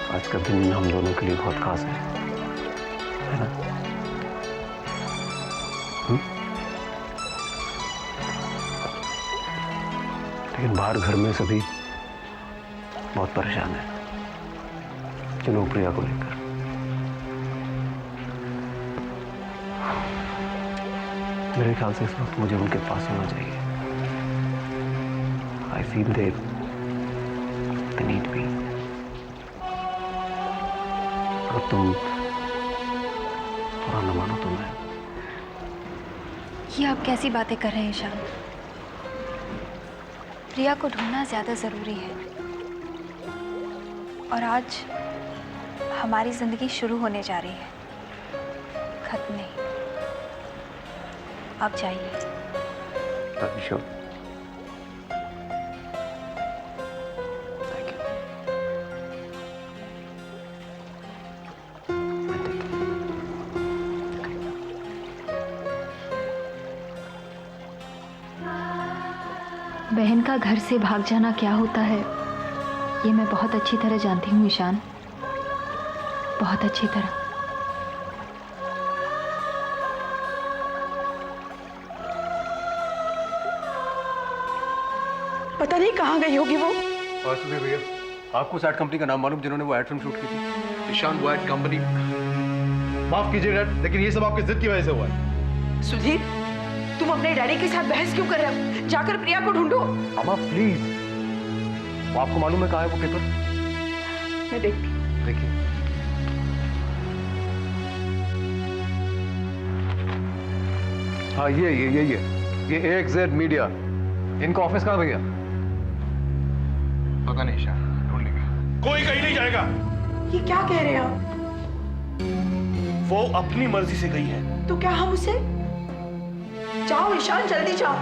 आज का दिन हम दोनों के लिए बहुत खास है ना? लेकिन बाहर घर में सभी बहुत परेशान है प्रिया को लेकर। मेरे ख्याल से इस वक्त मुझे उनके पास होना चाहिए। I feel they need me. और तुम थोड़ा न मानो तो मैं। ये आप कैसी बातें कर रहे हैं ईशान? प्रिया को ढूंढना ज्यादा जरूरी है और आज हमारी जिंदगी शुरू होने जा रही है, खत्म नहीं। आप जाइए। श्योर। बहन का घर से भाग जाना क्या होता है ये मैं बहुत अच्छी तरह जानती हूँ ईशान, बहुत अच्छी तरह। पता नहीं कहाँ गई होगी वो। और सुधीर भैया, आपको उस एड कंपनी का नाम मालूम जिन्होंने वो एड फिल्म शूट की थी? ईशान, वो एड कंपनी। माफ कीजिए डैड, लेकिन ये सब आपकी जिद की वजह से हुआ है। सुधीर, तुम अपने डैडी के साथ बहस क्यों कर रहे हो? जाकर प्रिया को ढूंढो। अम्मा प्लीज, वो आपको मालूम है कहाँ है वो पेपर? मैं देखती हूँ। देखिए। हाँ ये AXZ मीडिया, इनका ऑफिस कहाँ भैया? पता नहीं ईशान, ढूंढ लेंगे। कोई कहीं नहीं जाएगा। ये क्या कह रहे हैं आप? वो अपनी मर्जी से गई है। तो क्या हम उसे? जाओ ईशान, जल्दी जाओ।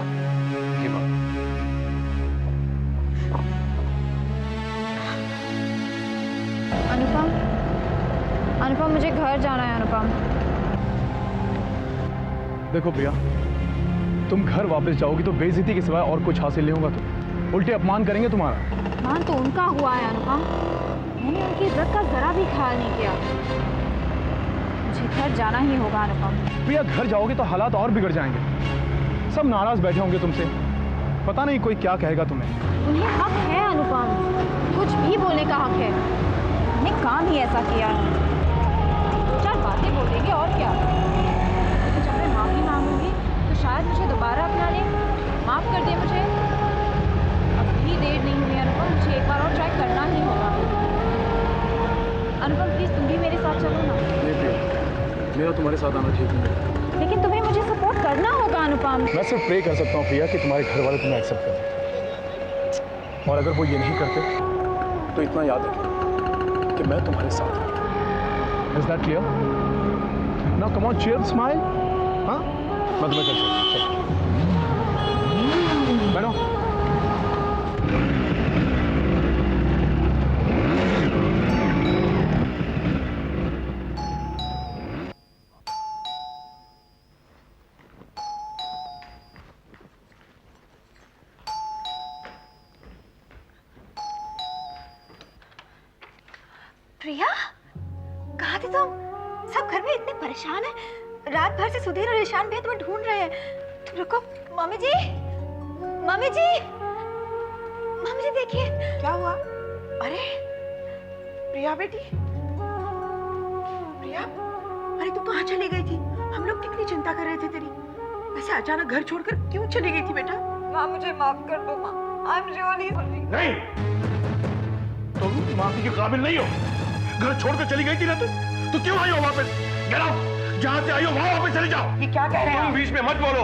ये बात। अनुपम, मुझे घर जाना है। अनुपम, देखो प्रिया, तुम घर वापस जाओगी तो बेइज्जती के सिवाय और कुछ हासिल नहीं होगा। तुम उल्टे अपमान करेंगे तुम्हारा। मान तो उनका हुआ है अनुपम, मैंने उनकी इज्जत का जरा भी ख्याल नहीं किया। मुझे घर जाना ही होगा अनुपम। प्रिया, घर जाओगे तो हालात और बिगड़ जाएंगे। सब नाराज बैठे होंगे तुमसे, पता नहीं कोई क्या कहेगा तुम्हें। उन्हें हक है अनुपम, कुछ भी बोलने का हक है। उन्हें काम ही ऐसा किया है, दो चार बातें बोल देंगे और क्या। लेकिन जब मैं माफी मांगूंगी तो शायद मुझे दोबारा अपना ले। माफ कर दिए मुझे। अब भी देर नहीं हुई अनुपम, मुझे एक बार और ट्राई करना ही होगा। अनुपम प्लीज तुम भी मेरे साथ चलो ना। नहीं प्रिया, मेरा तुम्हारे साथ आना ठीक नहीं। लेकिन तुम्हें मुझे सपोर्ट करना होगा अनुपम। मैं सिर्फ प्रे कर सकता हूँ प्रिया कि तुम्हारे घर वाले तुम्हें एक्सेप्ट करें, और अगर वो ये नहीं करते तो इतना याद रखिए कि मैं तुम्हारे साथ हूँ। Is that clear? Now come on, cheer, smile. हाँ, मैं तुम्हें चल बैठो। प्रिया, कहाँ थे तुम? सब घर में इतने परेशान हैं। रात भर से सुधीर और ईशान भी तुम्हें ढूंढ रहे हैं। तुम रुको। मम्मी जी, मम्मी जी, मम्मी जी देखिए। क्या हुआ? अरे प्रिया बेटी, प्रिया, अरे तू कहाँ चली गई थी? हम लोग कितनी चिंता कर रहे थे तेरी। वैसे अचानक घर छोड़कर क्यों चली गई थी बेटा? माँ मुझे माफ कर दो माँ, आई एम रियली सॉरी। नहीं, तुम माफी के काबिल नहीं हो। घर छोड़कर चली गई थी ना तो क्यों आई हो वापस? Get out. जहां से आई हो वहां वापस चली जाओ। ये क्या कह रहे हैं तुम आप? बीच में मत बोलो।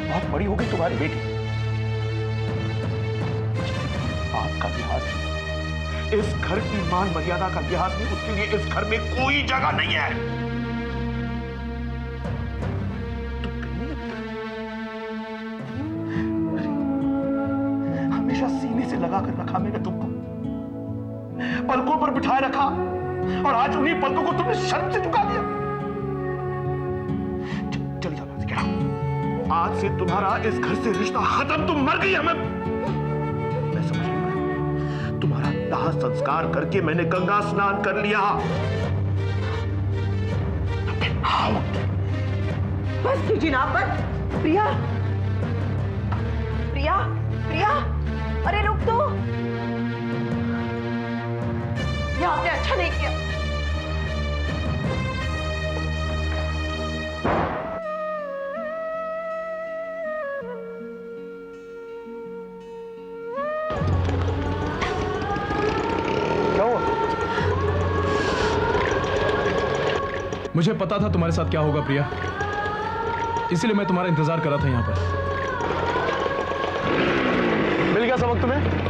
बहुत बड़ी हो गई तुम्हारी बेटी। आपका लिहाज, इस घर की मान मर्यादा का लिहाज नहीं, उसके लिए इस घर में कोई जगह नहीं है। हमेशा सीने से लगा कर रखा मैंने तुमको, पलकों पर बिठाए रखा, और आज उन्हीं पलकों को तुमने शर्म से झुका दिया। चली जाओ, गेट आउट। आज से तुम्हारा इस घर से रिश्ता खत्म। तुम मर गई। हमें मैं समझ गया, तुम्हारा दाग विवाह संस्कार करके मैंने गंगा स्नान कर लिया। बस कीजिए ना, बस। प्रिया, प्रिया, प्रिया, अरे रुक तो। ये आपने अच्छा नहीं किया। क्या हुआ? मुझे पता था तुम्हारे साथ क्या होगा प्रिया, इसलिए मैं तुम्हारा इंतजार कर रहा था यहां पर। मिल गया सबक तुम्हें?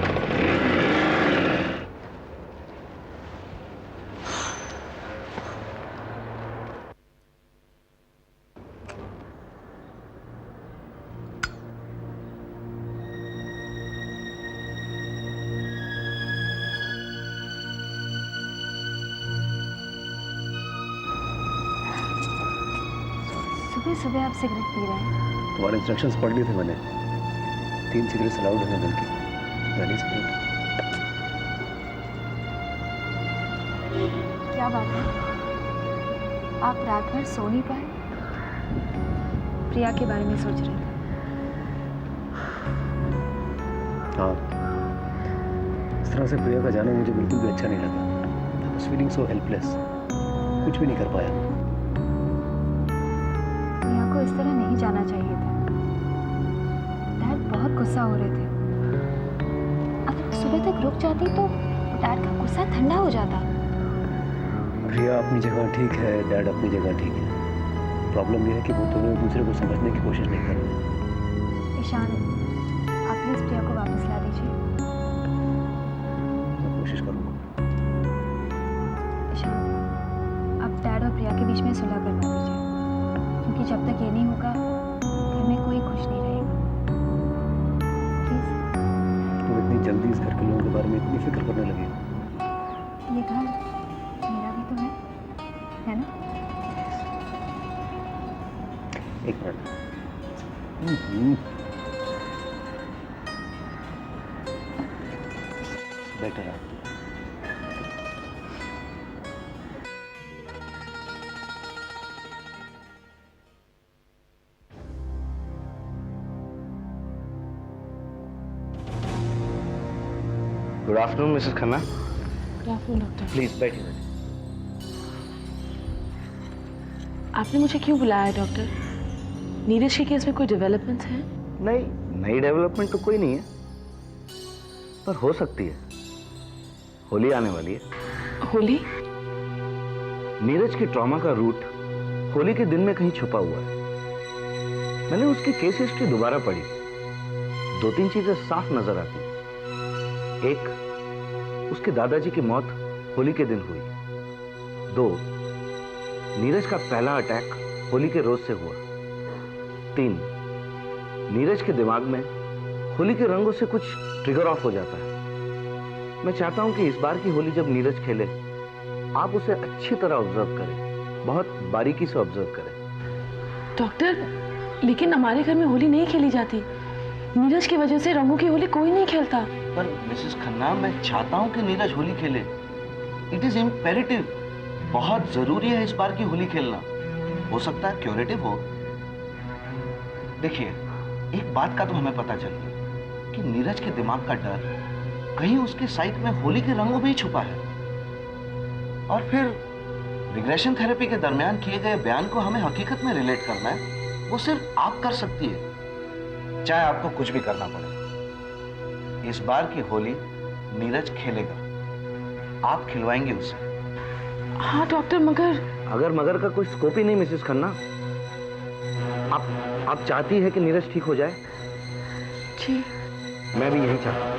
सुबह सुबह आप सिगरेट पी रहे हैं? तुम्हारे इंस्ट्रक्शंस पढ़ लिए थे मैंने। 3 सिगरेट अलाउड है दिन की। पहली सिगरेट। क्या बात है, आप रात भर सो नहीं पाए? प्रिया के बारे में सोच रहे थे? हाँ, इस तरह से प्रिया का जाना मुझे बिल्कुल भी अच्छा नहीं लगा। I was feeling so helpless. कुछ भी नहीं कर पाया। प्रिया को इस तरह नहीं जाना चाहिए था। डैड बहुत गुस्सा हो रहे थे। अगर सुबह तक रुक जाती तो डैड का गुस्सा ठंडा हो जाता। प्रिया अपनी जगह ठीक है, डैड अपनी जगह ठीक है। प्रॉब्लम यह है कि वो दोनों एक दूसरे को समझने की कोशिश नहीं कर रहे। ईशान, आप प्लीज प्रिया को वापस ला दीजिए। मैं कोशिश करूँगा। ईशान, अब डैड और प्रिया के बीच में सुलह करवा दीजिए, क्योंकि जब तक ये नहीं होगा घर में कोई खुश नहीं रहेगा। प्लीज। तुम इतनी जल्दी इस घर के लोगों के बारे में इतनी फिक्र करने लगे। ये घर मेरा भी तो है ना? एक मिनट। बेटर है। Good afternoon Mrs Khanna. Good afternoon doctor. Please बैठिए। आपने मुझे क्यों बुलाया है डॉक्टर? नीरज के केस में कोई डेवलपमेंट्स हैं? नहीं, नई डेवलपमेंट तो कोई नहीं है, पर हो सकती है। होली आने वाली है। होली? नीरज की ट्रॉमा का रूट होली के दिन में कहीं छुपा हुआ है। मैंने उसकी केस हिस्ट्री दोबारा पढ़ी। 2-3 चीजें साफ नजर आती। एक, उसके दादाजी की मौत होली के दिन हुई। 2, नीरज का पहला अटैक होली के रोज से हुआ। 3, नीरज के दिमाग में होली के रंगों से कुछ ट्रिगर ऑफ हो जाता है। मैं चाहता हूं कि इस बार की होली जब नीरज खेले, आप उसे अच्छी तरह ऑब्जर्व करें, बहुत बारीकी से ऑब्जर्व करें। डॉक्टर, लेकिन हमारे घर में होली नहीं खेली जाती। नीरज की वजह से रंगों की होली कोई नहीं खेलता। पर मिसेस खन्ना, मैं चाहता हूं कि नीरज होली खेले। It is imperative. बहुत जरूरी है इस बार की होली खेलना। हो सकता है क्यूरेटिव हो। देखिए, एक बात का तो हमें पता चल गया कि नीरज के दिमाग का डर कहीं उसके साइड में होली के रंगों में ही छुपा है। और फिर रिग्रेशन थेरेपी के दरमियान किए गए बयान को हमें हकीकत में रिलेट करना है, वो सिर्फ आप कर सकती है, चाहे आपको कुछ भी करना पड़े। इस बार की होली नीरज खेलेगा, आप खिलवाएंगे उसे। हाँ डॉक्टर, मगर मगर का कोई स्कोप ही नहीं मिसेस खन्ना। आप चाहती है कि नीरज ठीक हो जाए? जी। मैं भी यही चाहता हूँ।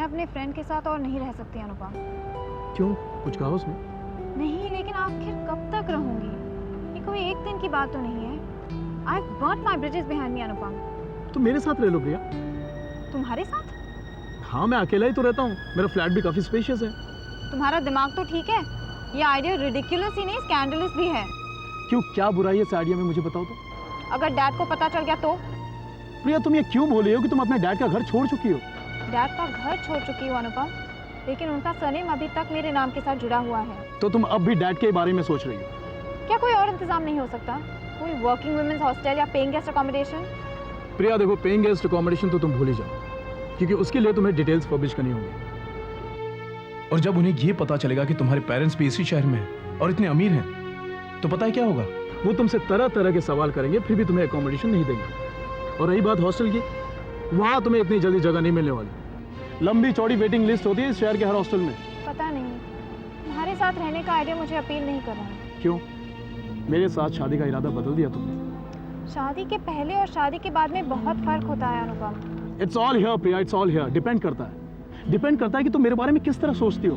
अपने फ्रेंड के साथ और नहीं रह सकती अनुपम। क्यों, कुछ कहा उसने? नहीं, लेकिन आखिर कब तक रहूंगी? ये कोई एक दिन की बात तो नहीं है। I burn my bridges behind me Anupam. तो मेरे साथ रह लो प्रिया। तुम्हारे साथ? हाँ, मैं अकेला ही तो रहता हूँ, मेरा फ्लैट भी काफी स्पेशियस है। तुम्हारा दिमाग तो ठीक है, ये आइडिया रिडिकुलस ही नहीं स्कैंडलस भी है। क्यों, क्या बुराई है इस आइडिया में, मुझे बताओ तो। अगर डैड को पता चल गया तो? प्रिया, तुम ये क्यों बोल रही हो कि तुम अपने डैड का घर छोड़ चुकी हो? डैड का घर छोड़ चुकी हूँ अनुपम, लेकिन उनका सरनेम अभी तक मेरे नाम के साथ जुड़ा हुआ है। तो तुम अब भी डैड के बारे में सोच रही हो? क्या कोई और इंतजाम नहीं हो सकता? कोई वर्किंग वुमेन्स हॉस्टल या पेइंग गेस्ट अकोमोडेशन? प्रिया देखो, पेइंग गेस्ट अकोमोडेशन तो तुम भूल ही जाओ, क्योंकि उसके लिए तुम्हें डिटेल्स पब्लिश करनी होंगी। और जब उन्हें ये पता चलेगा कि तुम्हारे पेरेंट्स भी इसी शहर में हैं और इतने अमीर हैं, तो पता है क्या होगा? वो तुमसे तरह तरह के सवाल करेंगे, फिर भी तुम्हें अकोमोडेशन नहीं देंगे। और रही बात हॉस्टल की, वहाँ तुम्हें इतनी जल्दी जगह नहीं मिलने वाली। लंबी चौड़ी वेटिंग लिस्ट होती है इस शहर के हर हॉस्टल में। पता नहीं, तुम्हारे साथ रहने का आइडिया मुझे अपील नहीं कर रहा है। क्यों, मेरे साथ शादी का इरादा बदल दिया तुमने? शादी के पहले और शादी के बाद में बहुत फर्क होता है Anupam. It's all here Priya, it's all here. Depend करता है कि तुम मेरे बारे में किस तरह सोचती हो।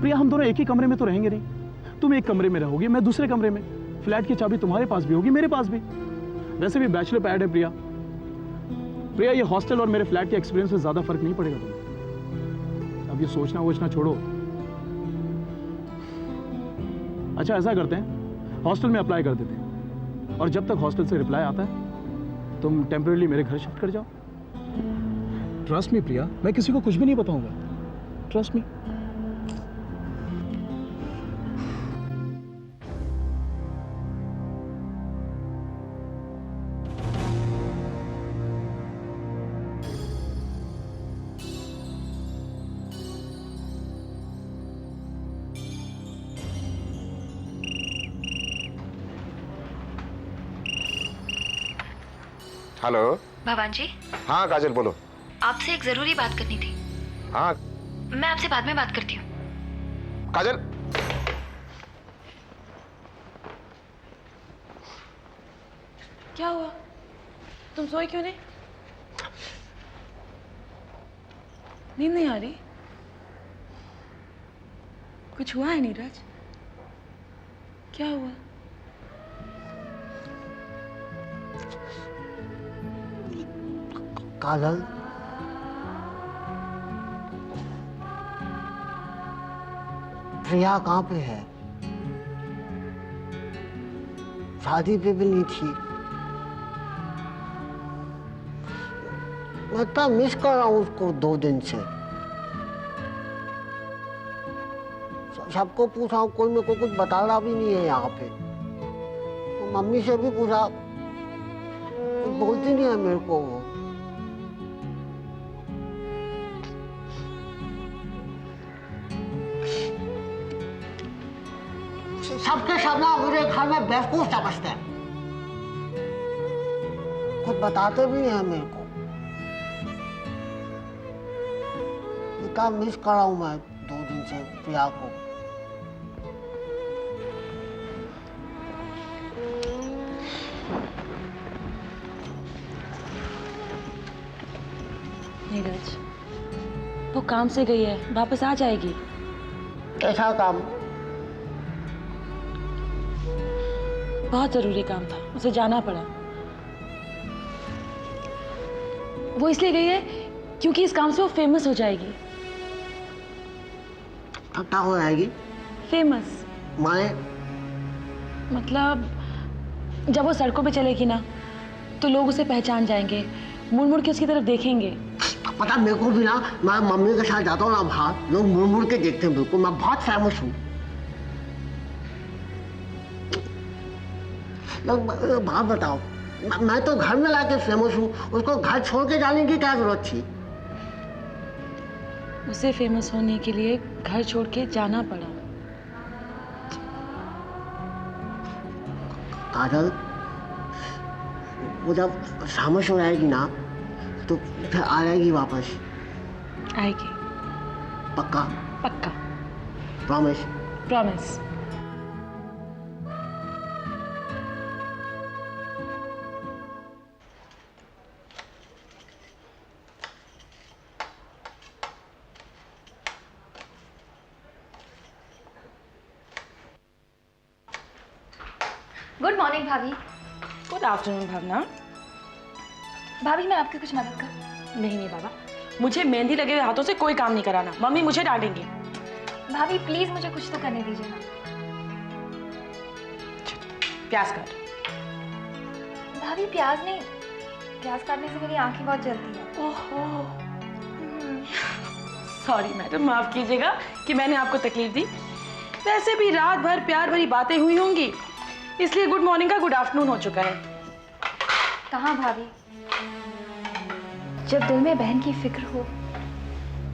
प्रिया, हम दोनों एक ही कमरे में तो रहेंगे नहीं। तुम एक कमरे में रहोगी, मैं दूसरे कमरे में। फ्लैट की चाबी तुम्हारे पास भी होगी, मेरे पास भी। वैसे भी बैचलर पैड है प्रिया, ये हॉस्टल और मेरे फ्लैट के एक्सपीरियंस से ज्यादा फर्क नहीं पड़ेगा तुम्हें। अब ये सोचना वोचना छोड़ो। अच्छा, ऐसा करते हैं, हॉस्टल में अप्लाई कर देते हैं, और जब तक हॉस्टल से रिप्लाई आता है तुम टेम्परेरी मेरे घर शिफ्ट कर जाओ। ट्रस्ट मी प्रिया, मैं किसी को कुछ भी नहीं बताऊंगा। Trust me. हेलो भगवान जी। हाँ काजल, बोलो। आपसे एक जरूरी बात करनी थी। हाँ मैं आपसे बाद में बात करती हूँ। काजल, क्या हुआ, तुम सोए क्यों नहीं? नींद नहीं आ रही? कुछ हुआ है नीरज? क्या हुआ? काजल, प्रिया कहाँ पे है? शादी पे भी नहीं थी। मैं इतना मिस कर रहा हूँ उसको 2 दिन से। सबको पूछा, कोई मेरे को कुछ बता रहा भी नहीं है यहाँ पे। तो मम्मी से भी पूछा, कुछ बोलती नहीं है मेरे को वो। सबके सामने मेरे घर में बेवकूफ समझते हैं, कुछ बताते भी नहीं है मेरे को। इतना मिस कर रहा हूँ मैं 2 दिन से प्रिया को। नीरज, वो काम से गई है, वापस आ जाएगी। कैसा काम? बहुत जरूरी काम था, उसे जाना पड़ा। वो इसलिए गई है क्योंकि इस काम से वो फेमस हो जाएगी। क्या हो जाएगी? फेमस माने? मतलब जब वो सड़कों पे चलेगी ना, तो लोग उसे पहचान जाएंगे, मुड़ मुड़ के उसकी तरफ देखेंगे। पता मेरे को भी ना, मैं मम्मी के साथ जाता हूँ ना बाहर, लोग मुड़ मुड़ के देखते हैं बिल्कुल। मैं बहुत फेमस हूँ। बात बताओ, मैं तो घर में लाके फेमस हूँ, उसको घर छोड़ के जाने की क्या जरूरत थी? उसे फेमस होने के लिए घर छोड़ के जाना पड़ा। काजल, वो जब फेमस हो जाएगी ना, तो फिर आ जाएगी वापस। आएगी। पक्का? पक्का। प्रॉमिस? प्रॉमिस। गुड मॉर्निंग भाभी। गुड आफ्टरनून भावना। भाभी मैं आपकी कुछ मदद करूं? नहीं बाबा, मुझे मेहंदी लगे हुए हाथों से कोई काम नहीं कराना, मम्मी मुझे डांटेंगी। भाभी प्लीज मुझे कुछ तो करने दीजिए ना। प्याज काट। भाभी प्याज नहीं, प्याज काटने से मेरी आंखें बहुत जलती है। ओहो, सॉरी मैडम, माफ कीजिएगा कि मैंने आपको तकलीफ दी। वैसे भी रात भर प्यार भरी बातें हुई होंगी, इसलिए गुड मॉर्निंग का गुड आफ्टरनून हो चुका है। कहाँ भाभी, जब दिल में बहन की फिक्र हो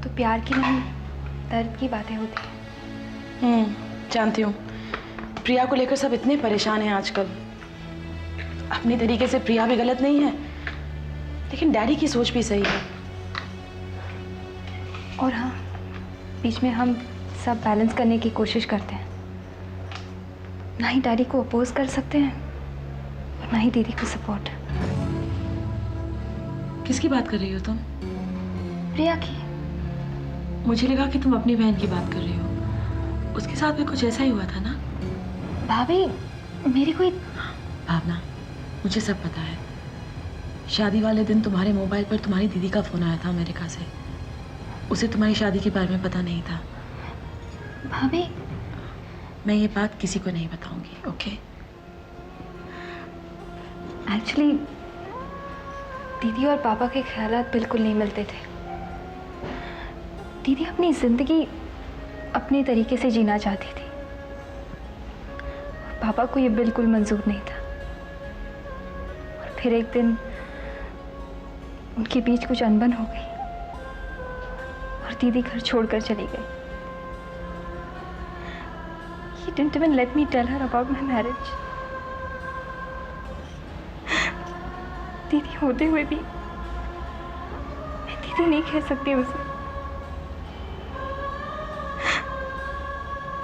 तो प्यार की नहीं दर्द की बातें होती हैं। जानती हूँ, प्रिया को लेकर सब इतने परेशान हैं आजकल। अपनी तरीके से प्रिया भी गलत नहीं है, लेकिन डैडी की सोच भी सही है। और हाँ, बीच में हम सब बैलेंस करने की कोशिश करते हैं। ना ही डैडी को अपोज कर सकते हैं और ना ही दीदी को सपोर्ट। किसकी बात कर रही हो तुम? प्रिया की। मुझे लगा कि तुम अपनी बहन की बात कर रही हो। उसके साथ भी कुछ ऐसा ही हुआ था ना? भाभी मेरी कोई भावना, मुझे सब पता है। शादी वाले दिन तुम्हारे मोबाइल पर तुम्हारी दीदी का फोन आया था अमेरिका से। उसे तुम्हारी शादी के बारे में पता नहीं था। भाभी मैं ये बात किसी को नहीं बताऊंगी, ओके? एक्चुअली दीदी और पापा के ख्यालात बिल्कुल नहीं मिलते थे। दीदी अपनी जिंदगी अपने तरीके से जीना चाहती थी, पापा को ये बिल्कुल मंजूर नहीं था। और फिर एक दिन उनके बीच कुछ अनबन हो गई और दीदी घर छोड़कर चली गई। He didn't even let me tell her about my marriage. दीदी होते हुए भी मैं दीदी नहीं कह सकती उसे।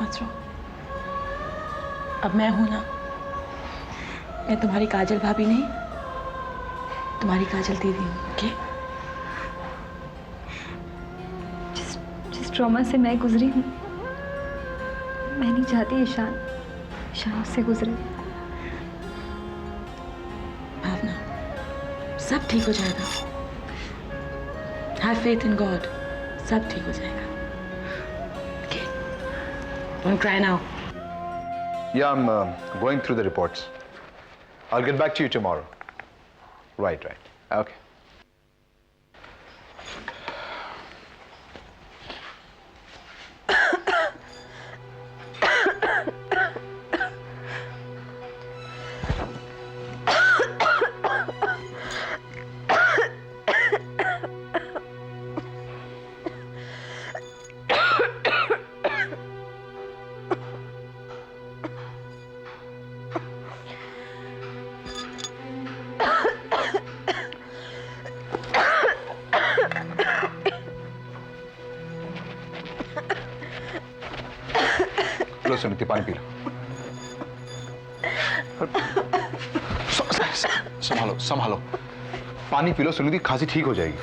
मत रो, अब मैं हूं ना। मैं तुम्हारी काजल भाभी नहीं, तुम्हारी काजल दीदी हूँ, ओके? जिस ट्रॉमा से मैं गुजरी हूँ, मैं नहीं चाहती ईशान उससे गुजरे। भावना, सब ठीक हो जाएगा। हैव फेथ इन गॉड, सब ठीक हो जाएगा, okay? Don't cry now. Yeah, I'm going through the reports. I'll get back to you tomorrow. Right. Okay. लो सुनीति, पानी पी लो। संभालो। पानी पी लो सुनीति, खांसी ठीक हो जाएगी।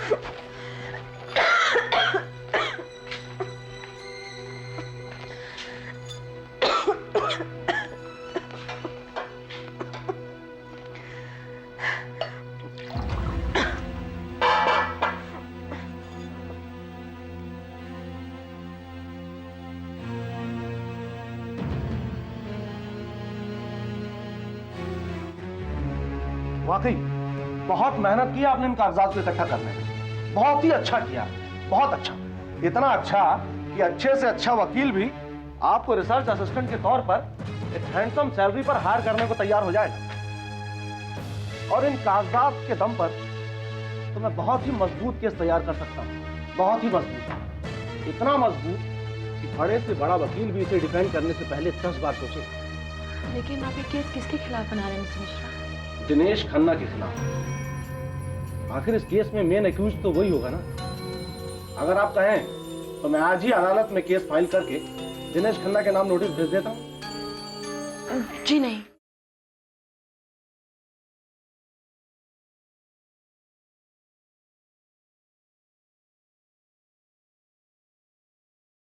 वाकई बहुत मेहनत की आपने इन कागजात को इकट्ठा करने में। बहुत ही अच्छा किया, बहुत अच्छा। इतना अच्छा कि अच्छे से अच्छा वकील भी आपको रिसर्च असिस्टेंट के तौर पर एक हैंडसम सैलरी पर हायर करने को तैयार हो जाएगा। और इन कागजात के दम पर तो मैं बहुत ही मजबूत केस तैयार कर सकता हूँ, बहुत ही मजबूत। इतना मजबूत कि बड़े से बड़ा वकील भी इसे डिफेंड करने से पहले 10 बार सोचे। लेकिन आप ये केस किसके खिलाफ बना रहे हैं मिस्टर मिश्रा? दिनेश खन्ना के खिलाफ। आखिर इस केस में मेन एक्यूज तो वही होगा ना। अगर आप कहें तो मैं आज ही अदालत में केस फाइल करके दिनेश खन्ना के नाम नोटिस भेज देता हूँ। जी नहीं,